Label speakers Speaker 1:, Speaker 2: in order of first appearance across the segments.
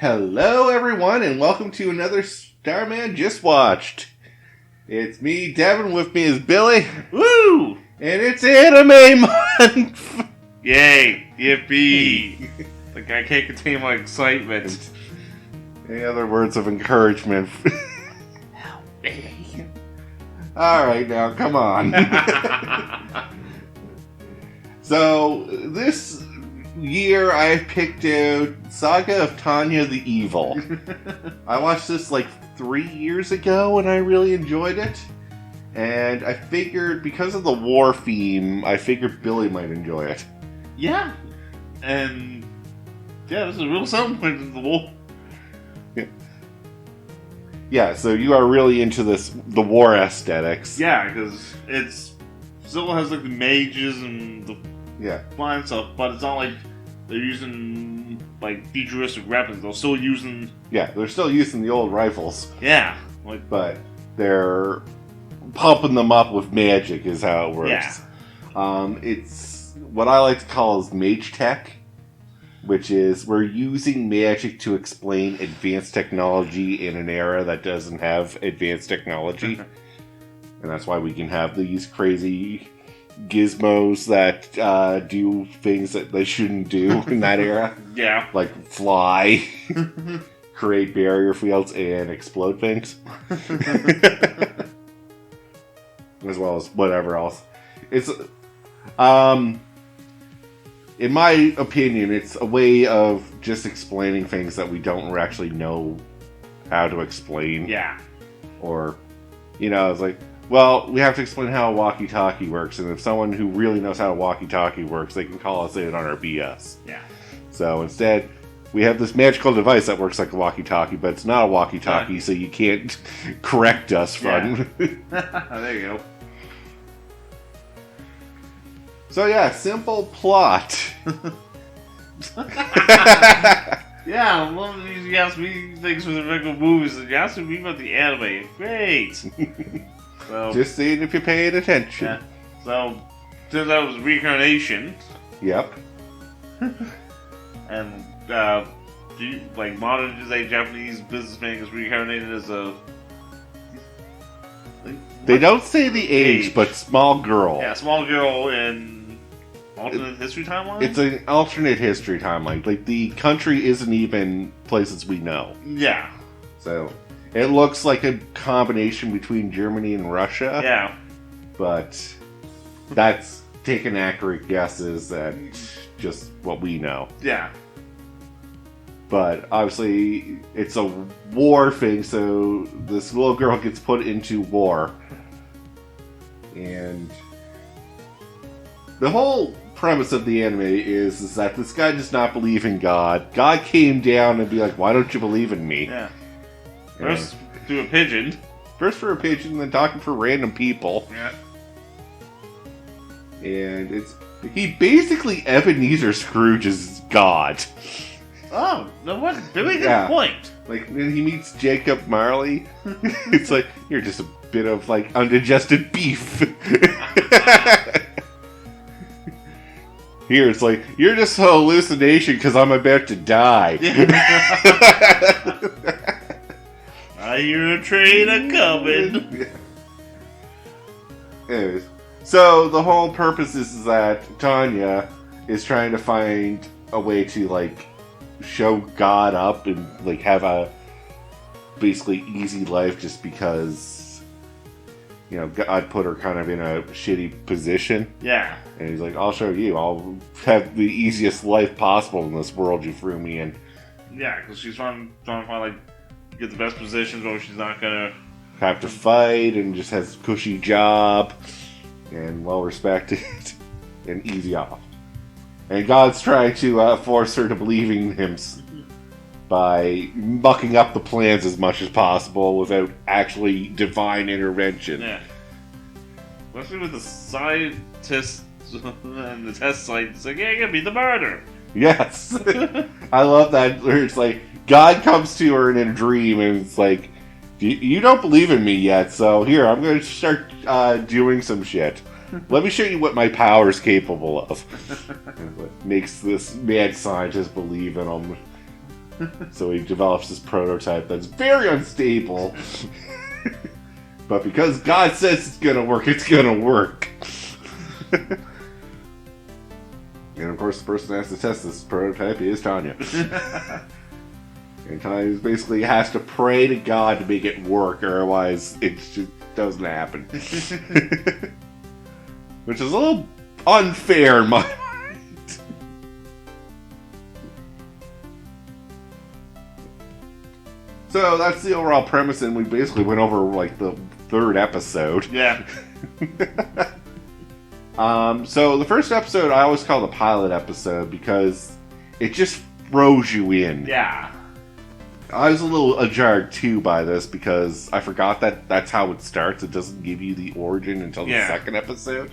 Speaker 1: Hello, everyone, and welcome to another Starman Just Watched. It's me, Devin. With me is Billie.
Speaker 2: Woo!
Speaker 1: And it's Anime Month!
Speaker 2: Yay! Yippee! Like, I can't contain my excitement.
Speaker 1: Any other words of encouragement?
Speaker 2: Help me.
Speaker 1: Alright, now, come on. So, this year I picked out Saga of Tanya the Evil. I watched this like 3 years ago and I really enjoyed it. And I figured, because of the war theme, I figured Billie might enjoy it.
Speaker 2: Yeah. And, yeah, this is a real something with the war.
Speaker 1: Yeah, so you are really into the war aesthetics.
Speaker 2: Yeah, because it still has like the mages and the flying stuff, but it's not like they're using like futuristic weapons. They're still using...
Speaker 1: Yeah, they're still using the old rifles.
Speaker 2: Yeah.
Speaker 1: But they're pumping them up with magic is how it works.
Speaker 2: Yeah.
Speaker 1: It's what I like to call is mage tech, which is we're using magic to explain advanced technology in an era that doesn't have advanced technology. And that's why we can have these crazy gizmos that do things that they shouldn't do in that era.
Speaker 2: Yeah.
Speaker 1: Like fly, create barrier fields, and explode things. As well as whatever else. It's, in my opinion, it's a way of just explaining things that we don't actually know how to explain.
Speaker 2: Yeah.
Speaker 1: Or, it's like, well, we have to explain how a walkie-talkie works, and if someone who really knows how a walkie-talkie works, they can call us in on our BS.
Speaker 2: Yeah.
Speaker 1: So instead, we have this magical device that works like a walkie-talkie, but it's not a walkie-talkie, so you can't correct us from...
Speaker 2: Yeah. There you go.
Speaker 1: So yeah, simple plot.
Speaker 2: Yeah, one of these you ask me things from the regular movies, and you ask me about the anime. Great. So,
Speaker 1: just seeing if you're paying attention.
Speaker 2: Yeah. So, turns out it was reincarnation.
Speaker 1: Yep.
Speaker 2: And like modern day Japanese businessman is reincarnated as a...
Speaker 1: They don't say the age, but small girl.
Speaker 2: Yeah, small girl in alternate history timeline?
Speaker 1: It's an alternate history timeline. Like, the country isn't even places we know.
Speaker 2: Yeah.
Speaker 1: So, it looks like a combination between Germany and Russia.
Speaker 2: Yeah.
Speaker 1: But that's taking accurate guesses at just what we know.
Speaker 2: Yeah.
Speaker 1: But obviously, it's a war thing, so this little girl gets put into war. And the whole premise of the anime is that this guy does not believe in God. God came down and be like, why don't you believe in me?
Speaker 2: Yeah. First through a pigeon.
Speaker 1: First for a pigeon, then talking for random people.
Speaker 2: Yeah.
Speaker 1: And he basically Ebenezer Scrooge's God.
Speaker 2: Oh, no, what? Really good point.
Speaker 1: Like, when he meets Jacob Marley, it's like, you're just a bit of, like, undigested beef. Here, it's like, you're just a hallucination because I'm about to die.
Speaker 2: I hear a train a-coming.
Speaker 1: Anyways, so the whole purpose is that Tanya is trying to find a way to, like, show God up and, like, have a basically easy life just because, God put her kind of in a shitty position.
Speaker 2: Yeah.
Speaker 1: And he's like, I'll show you. I'll have the easiest life possible in this world you threw me in.
Speaker 2: Yeah, because she's trying to find, like, get the best positions where she's not gonna
Speaker 1: have to fight and just has a cushy job and well respected and easy off. And God's trying to force her to believe in him by mucking up the plans as much as possible without actually divine intervention.
Speaker 2: Yeah. Especially with the scientists and the test site, it's like, yeah, you're gonna be the martyr.
Speaker 1: Yes. I love that where it's like, God comes to her in a dream and it's like, you don't believe in me yet, so here, I'm going to start doing some shit. Let me show you what my power's capable of. What makes this mad scientist believe in him. So he develops this prototype that's very unstable. But because God says it's gonna work, it's gonna work. And of course, the person that has to test this prototype is Tanya. And Tanya basically has to pray to God to make it work, or otherwise it just doesn't happen. Which is a little unfair in my mind. So that's the overall premise, and we basically went over like the third episode.
Speaker 2: Yeah.
Speaker 1: So the first episode I always call the pilot episode because it just throws you in.
Speaker 2: Yeah.
Speaker 1: I was a little ajarred too by this because I forgot that that's how it starts. It doesn't give you the origin until the second episode.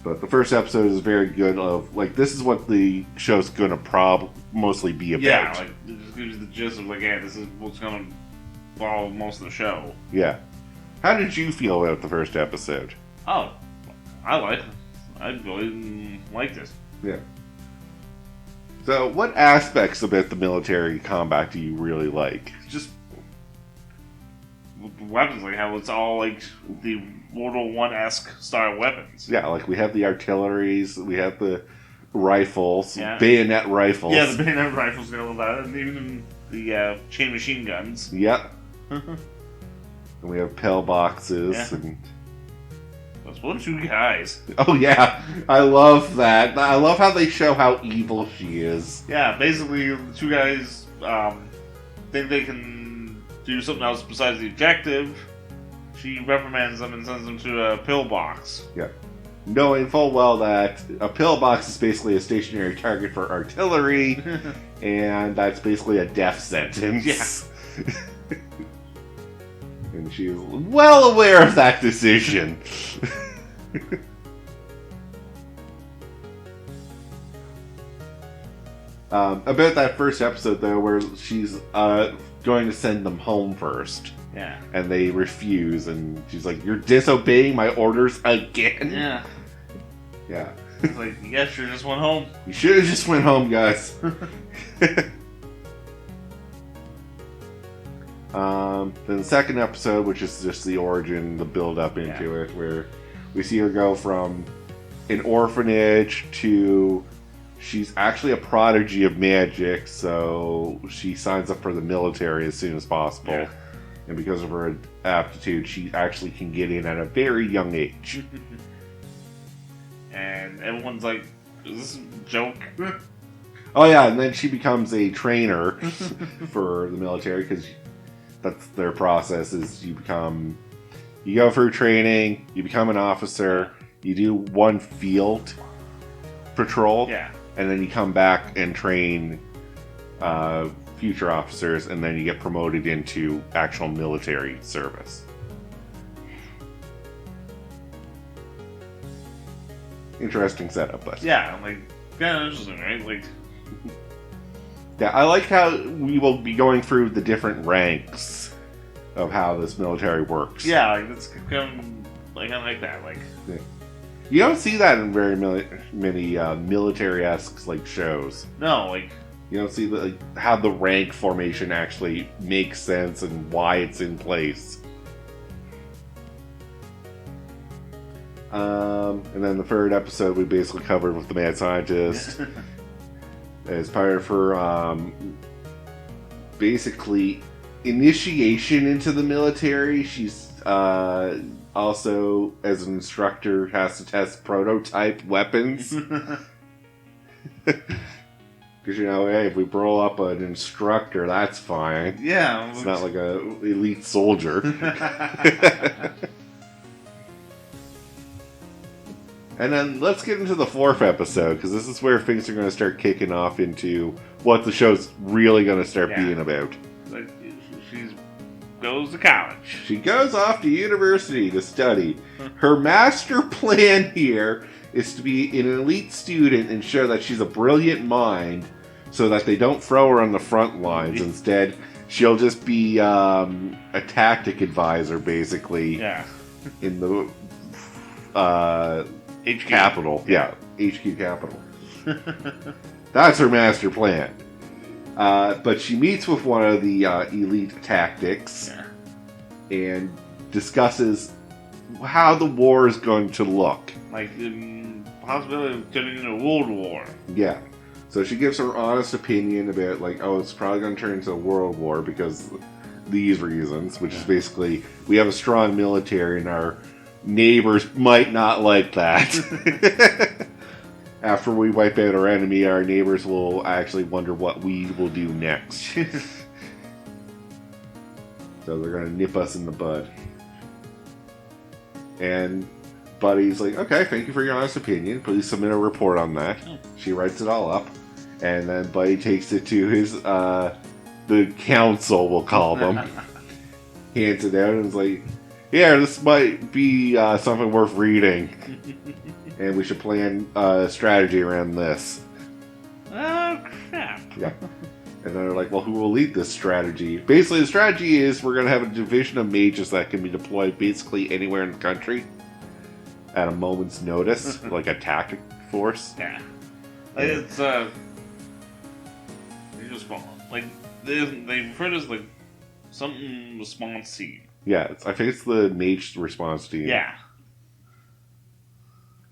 Speaker 1: But the first episode is very good of, like, this is what the show's gonna mostly be about.
Speaker 2: Yeah, like, it just gives you the gist of, like, yeah, this is what's gonna follow most of the show.
Speaker 1: Yeah. How did you feel about the first episode?
Speaker 2: Oh, I really liked it.
Speaker 1: Yeah. So, what aspects about the military combat do you really like?
Speaker 2: Just weapons, like how it's all like the World War I-esque style weapons.
Speaker 1: Yeah, like we have the artilleries, we have the rifles, bayonet rifles.
Speaker 2: Yeah, the bayonet rifles go with that, and even the chain machine guns.
Speaker 1: Yep. And we have pillboxes and...
Speaker 2: Those one two guys.
Speaker 1: Oh yeah, I love that. I love how they show how evil she is.
Speaker 2: Yeah, basically the two guys think they can do something else besides the objective. She reprimands them and sends them to a pillbox.
Speaker 1: Yeah. Knowing full well that a pillbox is basically a stationary target for artillery, and that's basically a death sentence.
Speaker 2: Yeah.
Speaker 1: And she is well aware of that decision. About that first episode, though, where she's going to send them home first.
Speaker 2: Yeah.
Speaker 1: And they refuse, and she's like, "You're disobeying my orders again?"
Speaker 2: Yeah.
Speaker 1: Yeah.
Speaker 2: It's like, you guys should have just went home.
Speaker 1: You should have just went home, guys. Then the second episode, which is just the origin, the build up into it, where we see her go from an orphanage to she's actually a prodigy of magic, so she signs up for the military as soon as possible.
Speaker 2: Yeah.
Speaker 1: And because of her aptitude, she actually can get in at a very young age.
Speaker 2: And everyone's like, is this a joke?
Speaker 1: Oh yeah, and then she becomes a trainer for the military, because that's their process, is you go through training, you become an officer, you do one field patrol, and then you come back and train future officers, and then you get promoted into actual military service. Interesting setup, but
Speaker 2: yeah, like, kind of interesting, right? Like,
Speaker 1: yeah, I like how we will be going through the different ranks of how this military works.
Speaker 2: Yeah, like, it's kind of like that. Like,
Speaker 1: you don't see that in very many military-esque like shows.
Speaker 2: No, like,
Speaker 1: you don't see how the rank formation actually makes sense and why it's in place. And then the third episode we basically covered with the mad scientist. As part of her basically initiation into the military, she's also, as an instructor, has to test prototype weapons. Because, hey, if we blow up an instructor, that's fine.
Speaker 2: Yeah.
Speaker 1: It's not like a elite soldier. And then let's get into the fourth episode, because this is where things are going to start kicking off into what the show's really going to start being about.
Speaker 2: Like, she goes to college.
Speaker 1: She goes off to university to study. Her master plan here is to be an elite student and show that she's a brilliant mind, so that they don't throw her on the front lines. Instead, she'll just be a tactic advisor, basically, in the
Speaker 2: HQ
Speaker 1: capital. Yeah, HQ capital. That's her master plan. But she meets with one of the elite tactics and discusses how the war is going to look.
Speaker 2: Like, possibility of getting into a world war.
Speaker 1: Yeah. So she gives her honest opinion about, like, oh, it's probably going to turn into a world war because these reasons, which is basically, we have a strong military and our neighbors might not like that. After we wipe out our enemy, our neighbors will actually wonder what we will do next. So they're going to nip us in the bud. And Buddy's like, okay, thank you for your honest opinion. Please submit a report on that. She writes it all up. And then Buddy takes it to his, the council, we'll call them. Hands it out and is like, yeah, this might be something worth reading. And we should plan a strategy around this.
Speaker 2: Oh, crap.
Speaker 1: Yeah. And then they're like, well, who will lead this strategy? Basically, the strategy is we're going to have a division of mages that can be deployed basically anywhere in the country at a moment's notice, like a tactic force.
Speaker 2: Yeah. Like, it's, you just, like, they refer to it as, like, something response team.
Speaker 1: Yeah, I think it's the mage response team.
Speaker 2: Yeah.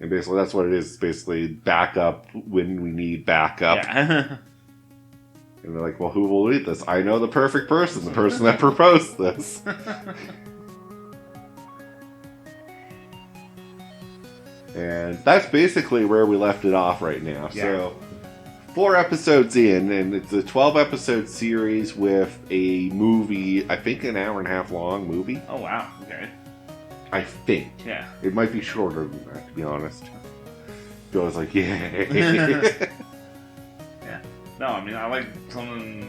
Speaker 1: And basically, that's what it is. It's basically backup when we need backup.
Speaker 2: Yeah.
Speaker 1: And they're like, well, who will lead this? I know the perfect person, the person that proposed this. And that's basically where we left it off right now.
Speaker 2: Yeah.
Speaker 1: So, 4 episodes in, and it's a 12-episode series with a movie, I think an hour and a half long movie.
Speaker 2: Oh, wow. Okay.
Speaker 1: I think.
Speaker 2: Yeah.
Speaker 1: It might be shorter than that, to be honest. So I was like, yeah.
Speaker 2: Yeah. No, I mean, I like some of the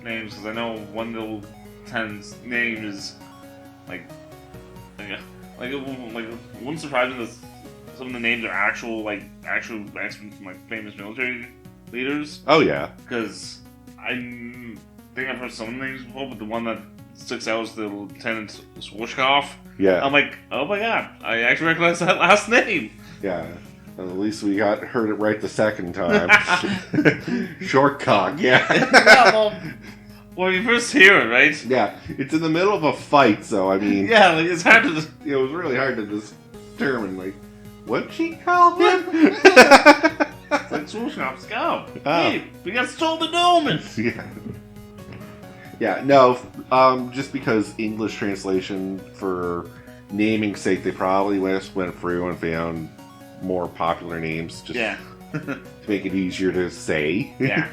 Speaker 2: names because I know one little ten's name is it wouldn't surprise me that some of the names are actual famous military leaders.
Speaker 1: Oh yeah.
Speaker 2: Because I think I've heard some of the names before, but the one that sticks out is the Lieutenant Swishkoff.
Speaker 1: Yeah.
Speaker 2: I'm like, oh my god, I actually recognize that last name.
Speaker 1: Yeah. At least we heard it right the second time. Shortcock, yeah.
Speaker 2: Well, you first hear it, right?
Speaker 1: Yeah, it's in the middle of a fight, so I mean...
Speaker 2: Yeah, like, it's hard to...
Speaker 1: It was really hard to determine, like, what'd she call him?
Speaker 2: It's like, Swishkoff's go. Hey, we got Stolen Omens!
Speaker 1: Yeah. Yeah, no, just because English translation, for naming sake, they probably went through and found more popular names just to make it easier to say.
Speaker 2: Yeah.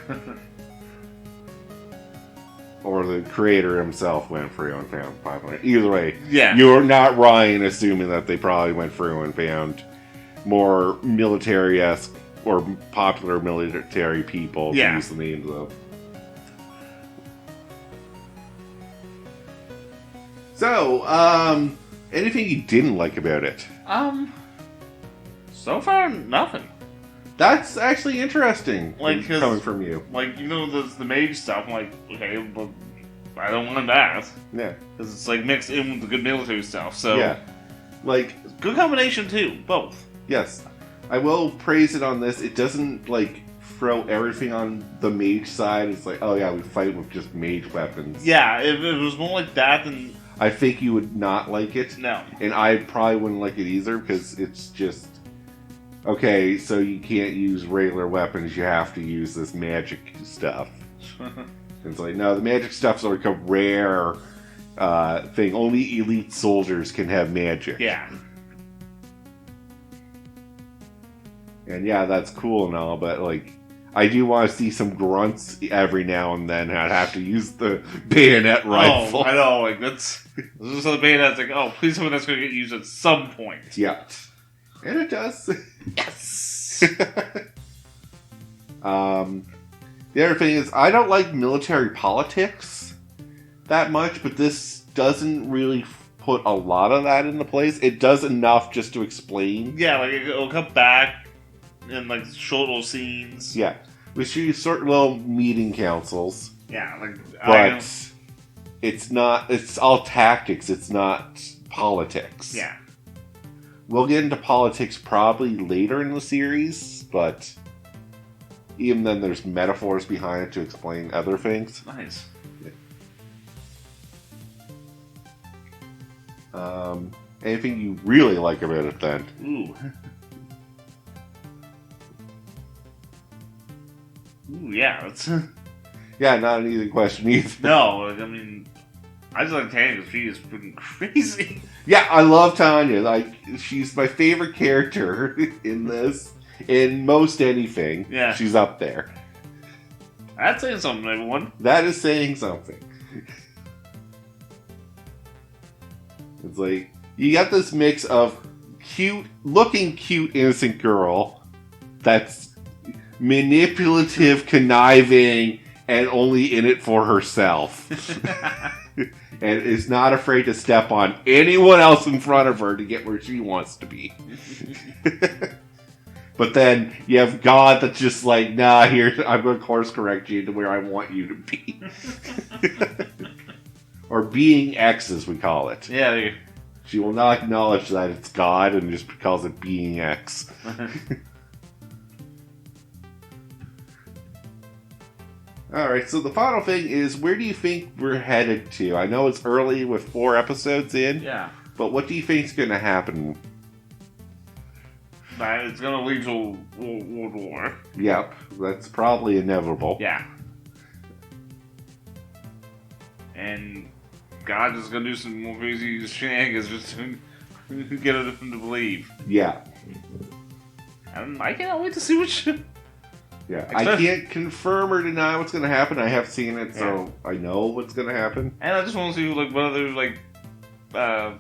Speaker 1: Or the creator himself went through and found popular. Either way,
Speaker 2: yeah.
Speaker 1: You're not Ryan assuming that they probably went through and found more military-esque or popular military people to use the names of. So, anything you didn't like about it?
Speaker 2: So far, nothing.
Speaker 1: That's actually interesting,
Speaker 2: like,
Speaker 1: coming from you.
Speaker 2: Like, you know, the mage stuff, I'm like, okay, but I don't want that.
Speaker 1: Yeah.
Speaker 2: Because it's, like, mixed in with the good military stuff, so...
Speaker 1: Yeah. Like...
Speaker 2: Good combination, too. Both.
Speaker 1: Yes. I will praise it on this. It doesn't, like, throw everything on the mage side. It's like, oh yeah, we fight with just mage weapons.
Speaker 2: Yeah, if it was more like that, then...
Speaker 1: I think you would not like it.
Speaker 2: No.
Speaker 1: And I probably wouldn't like it either, because it's just... Okay, so you can't use regular weapons, you have to use this magic stuff. It's like, no, the magic stuff's like a rare thing. Only elite soldiers can have magic.
Speaker 2: Yeah.
Speaker 1: And yeah, that's cool and all, but like, I do want to see some grunts every now and then. I'd have to use the bayonet rifle.
Speaker 2: Oh, I know, like, that's... This is the bayonet's like, oh, please tell me that's going to get used at some point.
Speaker 1: Yeah. And it does.
Speaker 2: Yes!
Speaker 1: The other thing is, I don't like military politics that much, but this doesn't really put a lot of that into place. It does enough just to explain.
Speaker 2: Yeah, like, it'll come back in, like, short little scenes.
Speaker 1: Yeah. We see certain little meeting councils.
Speaker 2: Yeah, like...
Speaker 1: But it's not... It's all tactics. It's not politics.
Speaker 2: Yeah. We'll
Speaker 1: get into politics probably later in the series, but even then there's metaphors behind it to explain other things.
Speaker 2: Nice.
Speaker 1: Anything you really like about it then?
Speaker 2: Ooh. Ooh, yeah. That's...
Speaker 1: Yeah, not an easy question either.
Speaker 2: No, I mean, I just like Tanya because she is freaking crazy.
Speaker 1: Yeah, I love Tanya. Like, she's my favorite character in this. In most anything,
Speaker 2: yeah,
Speaker 1: she's up there.
Speaker 2: That's saying something, everyone.
Speaker 1: That is saying something. It's like, you got this mix of looking cute, innocent girl that's manipulative, conniving, and only in it for herself. And is not afraid to step on anyone else in front of her to get where she wants to be. But then you have God that's just like, nah, here, I'm going to course correct you to where I want you to be. Or being X, as we call it.
Speaker 2: Yeah.
Speaker 1: She will not acknowledge that it's God and just calls it being X. Alright, so the final thing is, where do you think we're headed to? I know it's early with 4 episodes in.
Speaker 2: Yeah.
Speaker 1: But what do you think is going to happen?
Speaker 2: It's going to lead to World War.
Speaker 1: Yep, that's probably inevitable.
Speaker 2: Yeah. And God is going to do some more crazy shenanigans just to get them to believe.
Speaker 1: Yeah.
Speaker 2: And I can't wait to see what
Speaker 1: Yeah, I can't confirm or deny what's going to happen. I have seen it, so I know what's going to happen.
Speaker 2: And I just want to see like what other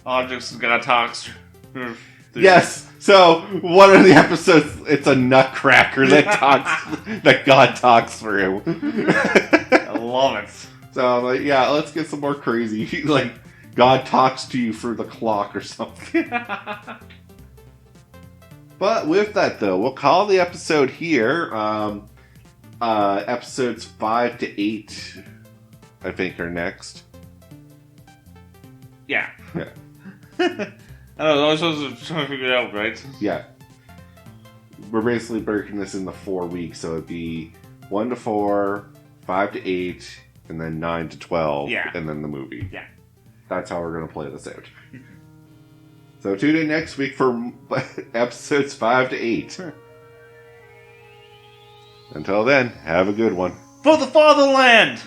Speaker 2: objects God talks through.
Speaker 1: Yes. So one of the episodes, it's a nutcracker that God talks through.
Speaker 2: I love it.
Speaker 1: So I'm like, yeah, let's get some more crazy. Like God talks to you through the clock or something. But with that, though, we'll call the episode here. Episodes 5 to 8, I think, are next.
Speaker 2: Yeah.
Speaker 1: Yeah.
Speaker 2: I don't know, I was supposed to try to figure it out, right?
Speaker 1: Yeah. We're basically breaking this into 4 weeks, so it'd be 1 to 4, 5 to 8, and then 9 to 12, and then the movie.
Speaker 2: Yeah.
Speaker 1: That's how we're going to play this out. So tune in next week for episodes 5 to 8. Until then, have a good one.
Speaker 2: For the fatherland!